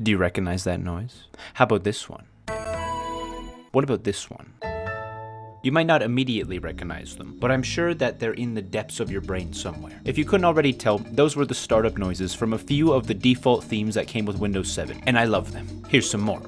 Do you recognize that noise? How about this one? What about this one? You might not immediately recognize them, but I'm sure that they're in the depths of your brain somewhere. If you couldn't already tell, those were the startup noises from a few of the default themes that came with Windows 7, and I love them. Here's some more.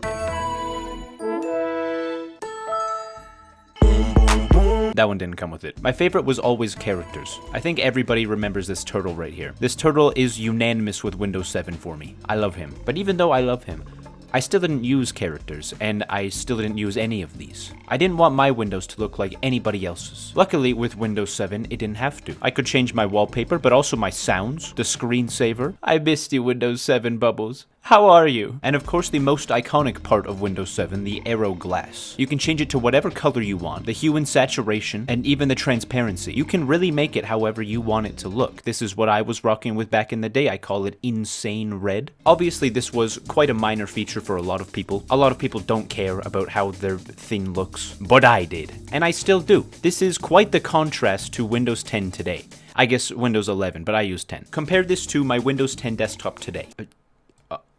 That one didn't come with it. My favorite was always characters. I think everybody remembers this turtle right here. This turtle is unanimous with Windows 7 for me. I love him. But even though I love him, I still didn't use characters, and I still didn't use any of these. I didn't want my Windows to look like anybody else's. Luckily, with Windows 7, it didn't have to. I could change my wallpaper, but also my sounds, the screensaver. I missed you, Windows 7 Bubbles. How are you? And of course, the most iconic part of Windows 7, the Aero glass. You can change it to whatever color you want, the hue and saturation, and even the transparency. You can really make it however you want it to look. This is what I was rocking with back in the day. I call it insane red. Obviously, this was quite a minor feature for a lot of people. A lot of people don't care about how their thing looks, but I did. And I still do. This is quite the contrast to Windows 10 today. I guess Windows 11, but I use 10. Compare this to my Windows 10 desktop today.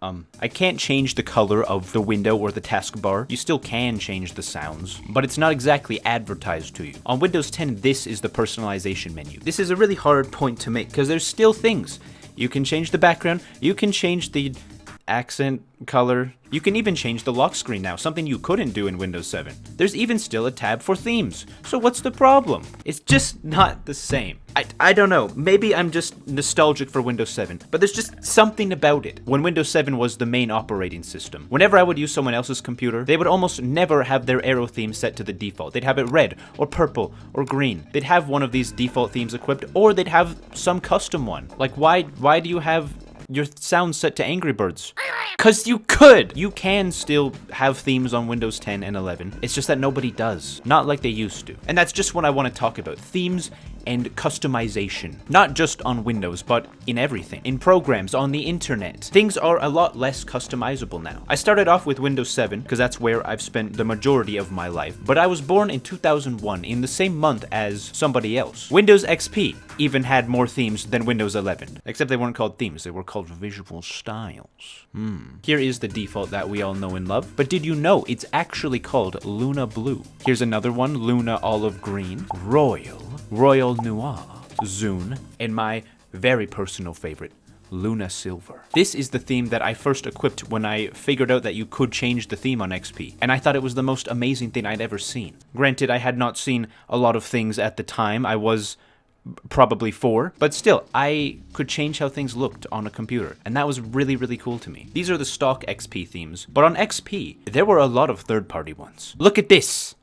I can't change the color of the window or the taskbar. You still can change the sounds, but it's not exactly advertised to you. On Windows 10, this is the personalization menu. This is a really hard point to make because there's still things. You can change the background, you can change the accent color, you can even change the lock screen now, something you couldn't do in Windows 7. There's even still a tab for themes. So what's the problem? It's just not the same. I don't know, maybe I'm just nostalgic for Windows 7, but there's just something about it. When Windows 7 was the main operating system, whenever I would use someone else's computer, they would almost never have their Aero theme set to the default. They'd have it red, or purple, or green. They'd have one of these default themes equipped, or they'd have some custom one. Like, why do you have your sound set to Angry Birds? Cause you could! You can still have themes on Windows 10 and 11. It's just that nobody does. Not like they used to. And that's just what I want to talk about. Themes and customization. Not just on Windows, but in everything. In programs, on the internet. Things are a lot less customizable now. I started off with Windows 7, because that's where I've spent the majority of my life. But I was born in 2001, in the same month as somebody else. Windows XP even had more themes than Windows 11. Except they weren't called themes, they were called visual styles. Here is the default that we all know and love. But did you know it's actually called Luna Blue? Here's another one, Luna Olive Green, Royal Noir, Zune, and my very personal favorite, Luna Silver. This is the theme that I first equipped when I figured out that you could change the theme on XP, and I thought it was the most amazing thing I'd ever seen. Granted, I had not seen a lot of things at the time. I was probably 4, but still, I could change how things looked on a computer, and that was really, really cool to me. These are the stock XP themes, but on XP, there were a lot of third-party ones. Look at this!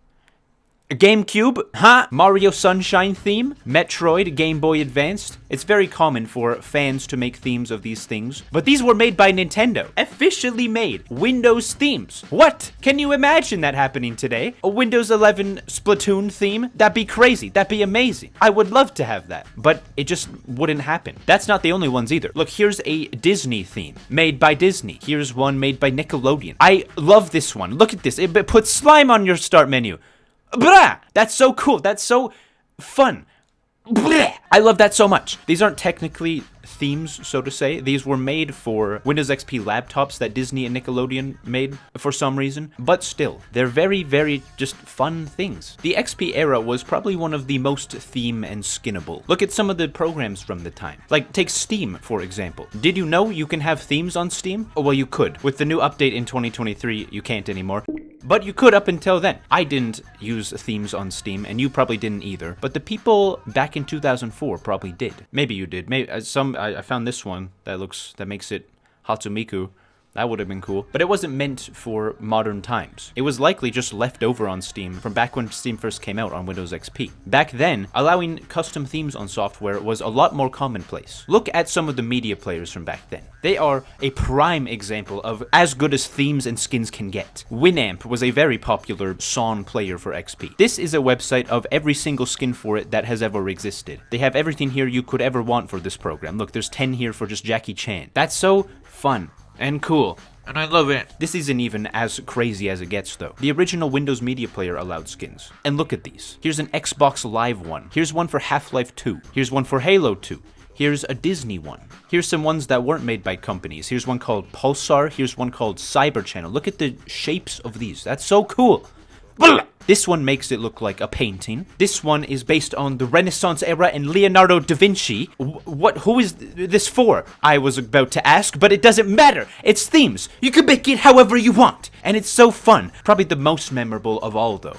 GameCube, huh? Mario Sunshine theme, Metroid, Game Boy Advanced. It's very common for fans to make themes of these things, but these were made by Nintendo. Officially made Windows themes. What? Can you imagine that happening today? A Windows 11 Splatoon theme? That'd be crazy. That'd be amazing. I would love to have that, but it just wouldn't happen. That's not the only ones either. Look, here's a Disney theme made by Disney. Here's one made by Nickelodeon. I love this one. Look at this. It puts slime on your start menu. Blah! That's so cool. That's so fun. Blah! I love that so much. These aren't technically themes, so to say. These were made for Windows XP laptops that Disney and Nickelodeon made for some reason. But still, they're very, very just fun things. The XP era was probably one of the most theme and skinnable. Look at some of the programs from the time. Like, take Steam, for example. Did you know you can have themes on Steam? Oh, well, you could. With the new update in 2023, you can't anymore. But you could up until then. I didn't use themes on Steam, and you probably didn't either. But the people back in 2004 probably did. Maybe you did. Maybe I found this one that makes it Hatsumiku. That would have been cool. But it wasn't meant for modern times. It was likely just left over on Steam from back when Steam first came out on Windows XP. Back then, allowing custom themes on software was a lot more commonplace. Look at some of the media players from back then. They are a prime example of as good as themes and skins can get. Winamp was a very popular song player for XP. This is a website of every single skin for it that has ever existed. They have everything here you could ever want for this program. Look, there's 10 here for just Jackie Chan. That's so fun and cool, and I love it. This isn't even as crazy as it gets, though. The original Windows Media Player allowed skins. And look at these. Here's an Xbox Live one. Here's one for Half-Life 2. Here's one for Halo 2. Here's a Disney one. Here's some ones that weren't made by companies. Here's one called Pulsar. Here's one called Cyber Channel. Look at the shapes of these. That's so cool. This one makes it look like a painting. This one is based on the Renaissance era and Leonardo da Vinci. Who is this for? I was about to ask, but it doesn't matter. It's themes. You can make it however you want. And it's so fun. Probably the most memorable of all, though,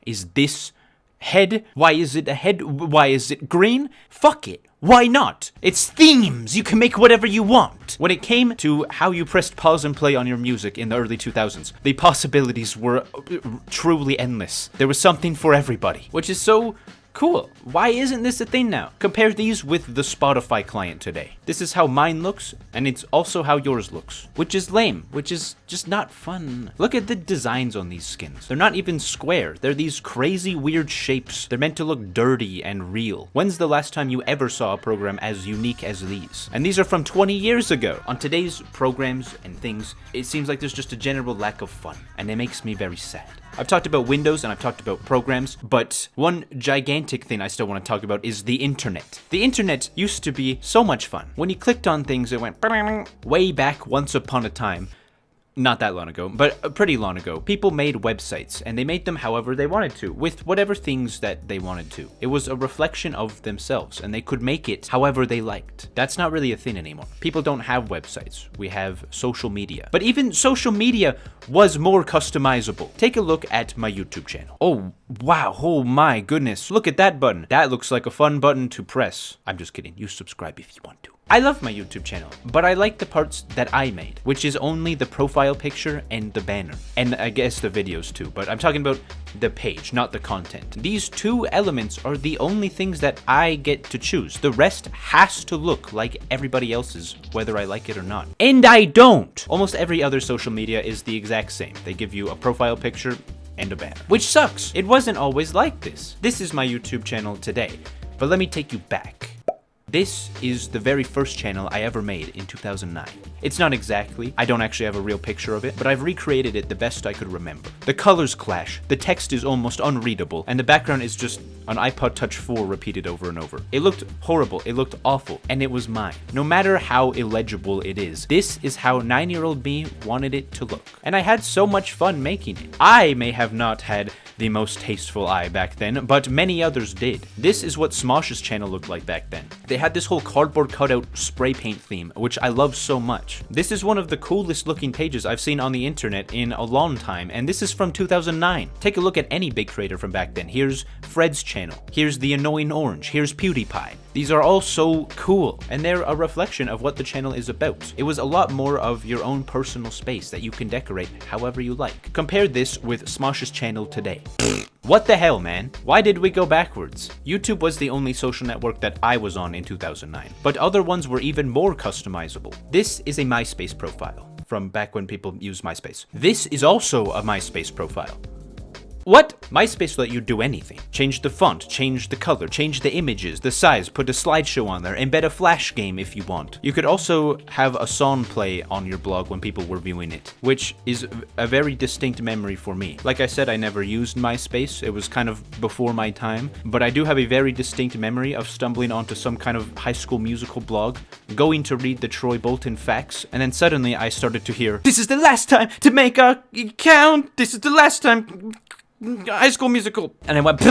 is this head. Why is it a head? Why is it green? Fuck it. Why not? It's themes. You can make whatever you want. When it came to how you pressed pause and play on your music in the early 2000s, the possibilities were truly endless. There was something for everybody, which is so cool. Why isn't this a thing now? Compare these with the Spotify client today. This is how mine looks, and it's also how yours looks, which is lame, which is just not fun. Look at the designs on these skins. They're not even square. They're these crazy weird shapes. They're meant to look dirty and real. When's the last time you ever saw a program as unique as these? And these are from 20 years ago. On today's programs and things, it seems like there's just a general lack of fun, and it makes me very sad. I've talked about Windows and I've talked about programs, but one gigantic thing I still want to talk about is the internet. The internet used to be so much fun. When you clicked on things, it went way back once upon a time. Not that long ago, but pretty long ago, people made websites, and they made them however they wanted to, with whatever things that they wanted to. It was a reflection of themselves, and they could make it however they liked. That's not really a thing anymore. People don't have websites. We have social media. But even social media was more customizable. Take a look at my YouTube channel. Oh, wow. Oh my goodness. Look at that button. That looks like a fun button to press. I'm just kidding. You subscribe if you want to. I love my YouTube channel, but I like the parts that I made, which is only the profile picture and the banner. And I guess the videos too, but I'm talking about the page, not the content. These two elements are the only things that I get to choose. The rest has to look like everybody else's, whether I like it or not. And I don't! Almost every other social media is the exact same. They give you a profile picture and a banner, which sucks. It wasn't always like this. This is my YouTube channel today, but let me take you back. This is the very first channel I ever made in 2009. It's not exactly, I don't actually have a real picture of it, but I've recreated it the best I could remember. The colors clash, the text is almost unreadable, and the background is just an iPod Touch 4 repeated over and over. It looked horrible, it looked awful, and it was mine. No matter how illegible it is, this is how 9-year-old me wanted it to look. And I had so much fun making it. I may have not had the most tasteful eye back then, but many others did. This is what Smosh's channel looked like back then. They had this whole cardboard cutout spray paint theme, which I love so much. This is one of the coolest looking pages I've seen on the internet in a long time, and this is from 2009. Take a look at any big creator from back then. Here's Fred's channel. Here's The Annoying Orange. Here's PewDiePie. These are all so cool, and they're a reflection of what the channel is about. It was a lot more of your own personal space that you can decorate however you like. Compare this with Smosh's channel today. What the hell, man? Why did we go backwards? YouTube was the only social network that I was on in 2009, but other ones were even more customizable. This is a MySpace profile from back when people used MySpace. This is also a MySpace profile. What? MySpace let you do anything. Change the font, change the color, change the images, the size, put a slideshow on there, embed a flash game if you want. You could also have a song play on your blog when people were viewing it, which is a very distinct memory for me. Like I said, I never used MySpace. It was kind of before my time, but I do have a very distinct memory of stumbling onto some kind of High School Musical blog, going to read the Troy Bolton facts, and then suddenly I started to hear, "This is the last time to make a count. This is the last time. High School Musical." And I went,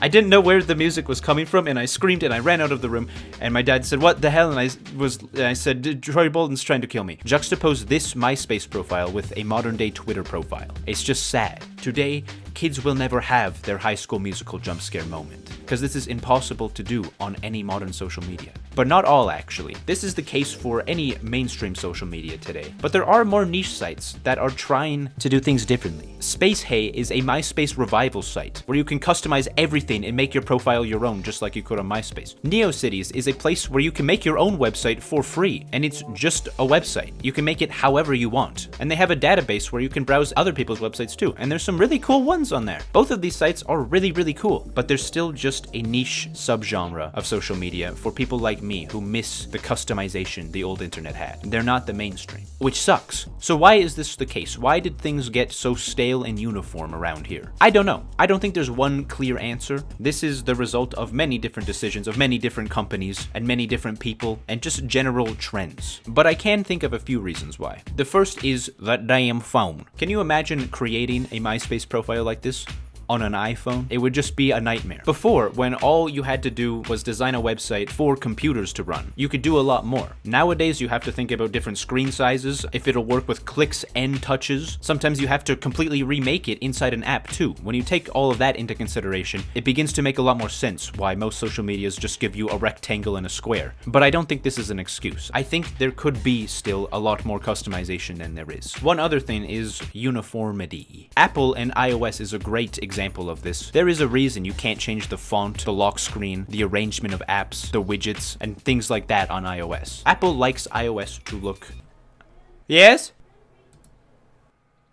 I didn't know where the music was coming from, and I screamed and I ran out of the room, and my dad said, "What the hell?" And I said, "Troy Bolton's trying to kill me." Juxtapose this MySpace profile with a modern day Twitter profile. It's just sad. Today, kids will never have their High School Musical jump scare moment, because this is impossible to do on any modern social media. But not all, actually. This is the case for any mainstream social media today. But there are more niche sites that are trying to do things differently. Space Hey is a MySpace revival site where you can customize everything and make your profile your own, just like you could on MySpace. NeoCities is a place where you can make your own website for free, and it's just a website. You can make it however you want. And they have a database where you can browse other people's websites too, and there's some really cool ones friends on there. Both of these sites are really, really cool, but they're still just a niche subgenre of social media for people like me who miss the customization the old internet had. They're not the mainstream, which sucks. So why is this the case? Why did things get so stale and uniform around here? I don't know. I don't think there's one clear answer. This is the result of many different decisions of many different companies and many different people and just general trends. But I can think of a few reasons why. The first is that damn phone. Can you imagine creating a MySpace profile like this on an iPhone? It would just be a nightmare. Before, when all you had to do was design a website for computers to run, you could do a lot more. Nowadays, you have to think about different screen sizes, if it'll work with clicks and touches. Sometimes you have to completely remake it inside an app too. When you take all of that into consideration, it begins to make a lot more sense why most social medias just give you a rectangle and a square. But I don't think this is an excuse. I think there could be still a lot more customization than there is. One other thing is uniformity. Apple and iOS is a great example of this. There is a reason you can't change the font, the lock screen, the arrangement of apps, the widgets, and things like that on iOS. Apple likes iOS to look... Yes?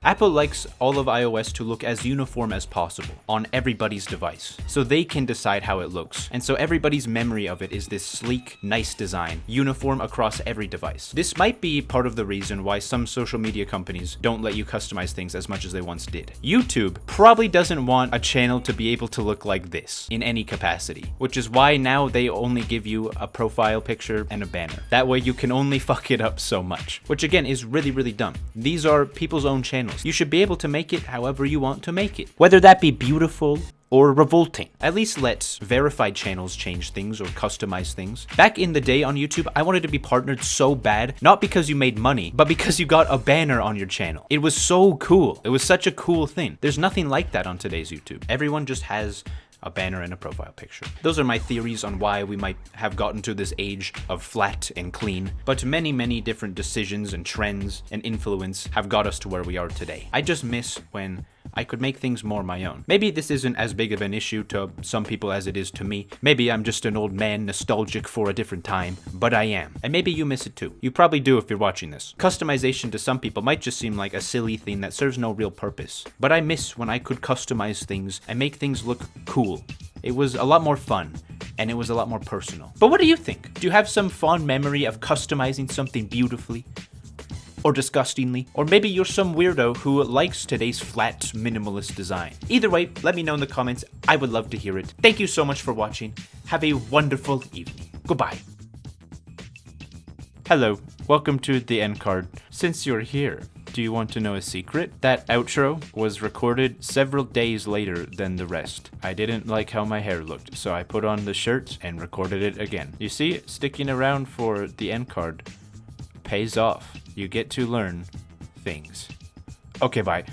Apple likes all of iOS to look as uniform as possible on everybody's device, so they can decide how it looks. And so everybody's memory of it is this sleek, nice design, uniform across every device. This might be part of the reason why some social media companies don't let you customize things as much as they once did. YouTube probably doesn't want a channel to be able to look like this in any capacity, which is why now they only give you a profile picture and a banner. That way you can only fuck it up so much, which again is really, really dumb. These are people's own channels. You should be able to make it however you want to make it, whether that be beautiful or revolting. At least let verified channels change things or customize things. Back in the day on YouTube, I wanted to be partnered so bad, not because you made money, but because you got a banner on your channel. It was so cool. It was such a cool thing. There's nothing like that on today's YouTube. Everyone just has a banner and a profile picture. Those are my theories on why we might have gotten to this age of flat and clean, but many, many different decisions and trends and influence have got us to where we are today. I just miss when I could make things more my own. Maybe this isn't as big of an issue to some people as it is to me. Maybe I'm just an old man nostalgic for a different time, but I am. And maybe you miss it too. You probably do if you're watching this. Customization to some people might just seem like a silly thing that serves no real purpose, but I miss when I could customize things and make things look cool. It was a lot more fun, and it was a lot more personal. But what do you think? Do you have some fond memory of customizing something beautifully? Or disgustingly? Or maybe you're some weirdo who likes today's flat, minimalist design. Either way, let me know in the comments. I would love to hear it. Thank you so much for watching. Have a wonderful evening. Goodbye. Hello, welcome to the end card. Since you're here, do you want to know a secret? That outro was recorded several days later than the rest. I didn't like how my hair looked, so I put on the shirt and recorded it again. You see, sticking around for the end card pays off. You get to learn things. Okay, bye.